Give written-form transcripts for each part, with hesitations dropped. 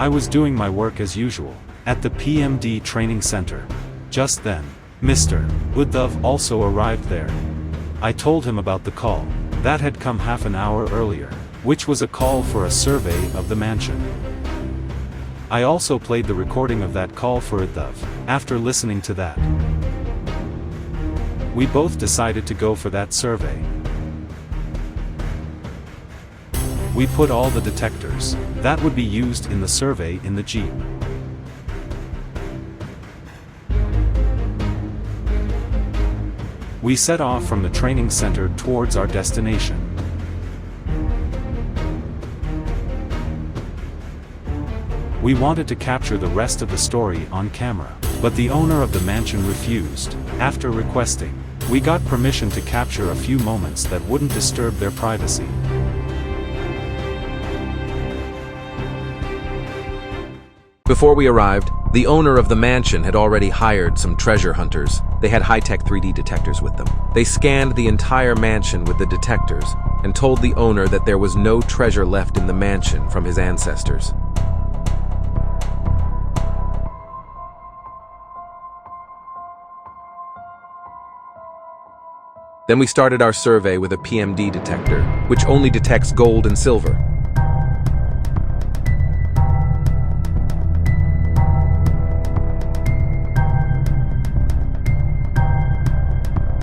I was doing my work as usual, at the PMD training center. Just then, Mr. Woodlove also arrived there. I told him about the call that had come half an hour earlier, which was a call for a survey of the mansion. I also played the recording of that call for Woodlove. After listening to that, we both decided to go for that survey. We put all the detectors that would be used in the survey in the Jeep. We set off from the training center towards our destination. We wanted to capture the rest of the story on camera, but the owner of the mansion refused. After requesting, we got permission to capture a few moments that wouldn't disturb their privacy. Before we arrived, the owner of the mansion had already hired some treasure hunters. They had high-tech 3D detectors with them. They scanned the entire mansion with the detectors and told the owner that there was no treasure left in the mansion from his ancestors. Then we started our survey with a PMD detector, which only detects gold and silver.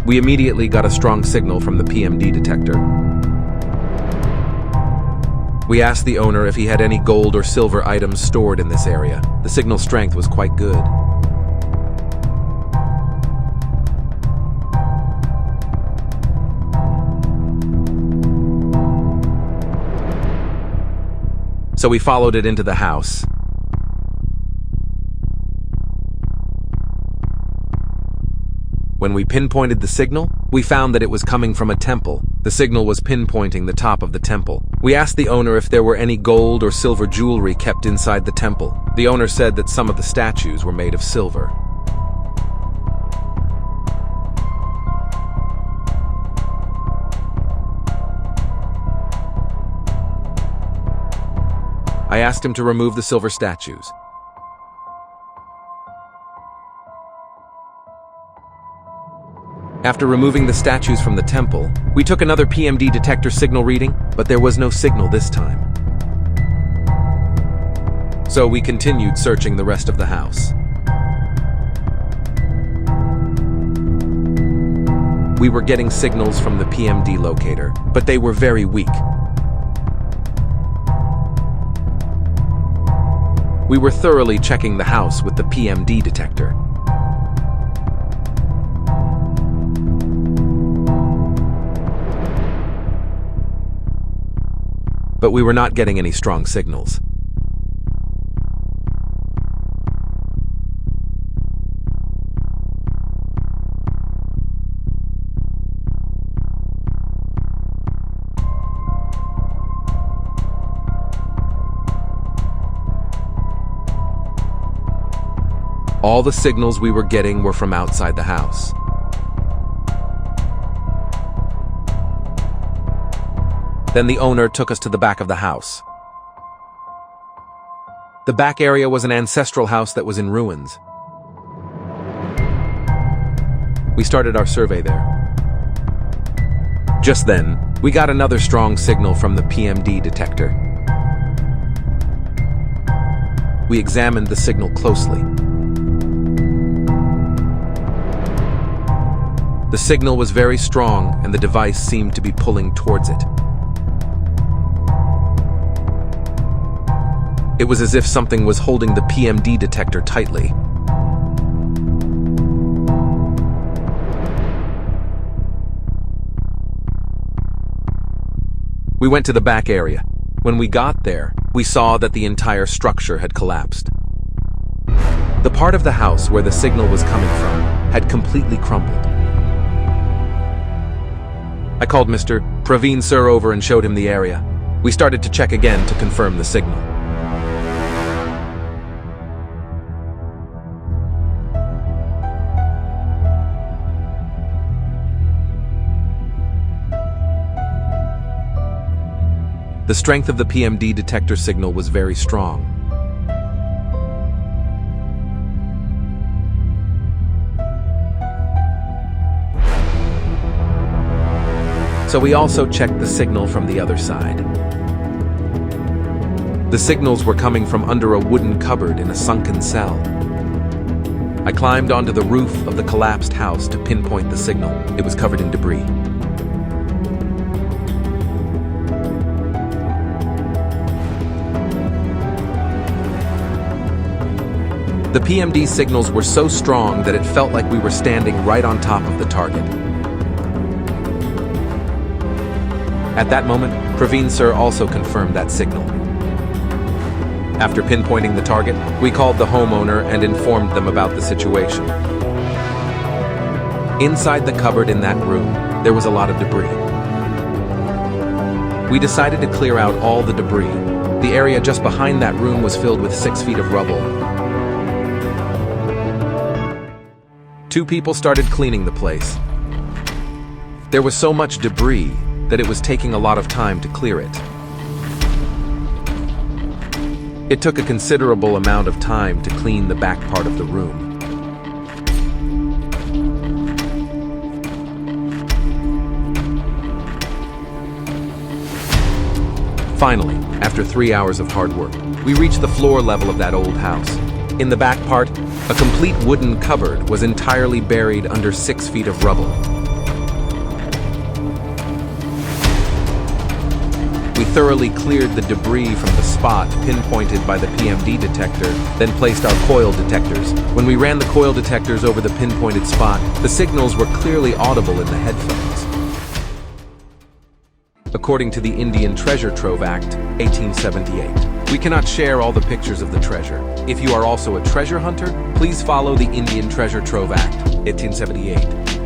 We immediately got a strong signal from the PMD detector. We asked the owner if he had any gold or silver items stored in this area. The signal strength was quite good. So we followed it into the house. When we pinpointed the signal, we found that it was coming from a temple. The signal was pinpointing the top of the temple. We asked the owner if there were any gold or silver jewelry kept inside the temple. The owner said that some of the statues were made of silver. I asked him to remove the silver statues. After removing the statues from the temple, we took another PMD detector signal reading, but there was no signal this time. So we continued searching the rest of the house. We were getting signals from the PMD locator, but they were very weak. We were thoroughly checking the house with the PMD detector. But we were not getting any strong signals. All the signals we were getting were from outside the house. Then the owner took us to the back of the house. The back area was an ancestral house that was in ruins. We started our survey there. Just then, we got another strong signal from the PMD detector. We examined the signal closely. The signal was very strong and the device seemed to be pulling towards it. It was as if something was holding the PMD detector tightly. We went to the back area. When we got there, we saw that the entire structure had collapsed. The part of the house where the signal was coming from had completely crumbled. I called Mr. Praveen Sir over and showed him the area. We started to check again to confirm the signal. The strength of the PMD detector signal was very strong. so we also checked the signal from the other side. The signals were coming from under a wooden cupboard in a sunken cell. I climbed onto the roof of the collapsed house to pinpoint the signal. It was covered in debris. The PMD signals were so strong that it felt like we were standing right on top of the target. At that moment, Praveen sir also confirmed that signal. After pinpointing the target, we called the homeowner and informed them about the situation. Inside the cupboard in that room, there was a lot of debris. We decided to clear out all the debris. The area just behind that room was filled with 6 feet of rubble. 2 people started cleaning the place. There was so much debris that it was taking a lot of time to clear it. It took a considerable amount of time to clean the back part of the room. Finally, after 3 hours of hard work, we reached the floor level of that old house. In the back part, a complete wooden cupboard was entirely buried under 6 feet of rubble. We thoroughly cleared the debris from the spot pinpointed by the PMD detector, then placed our coil detectors. When we ran the coil detectors over the pinpointed spot, the signals were clearly audible in the headphones. According to the Indian Treasure Trove Act, 1878, we cannot share all the pictures of the treasure. If you are also a treasure hunter, please follow the Indian Treasure Trove Act, 1878.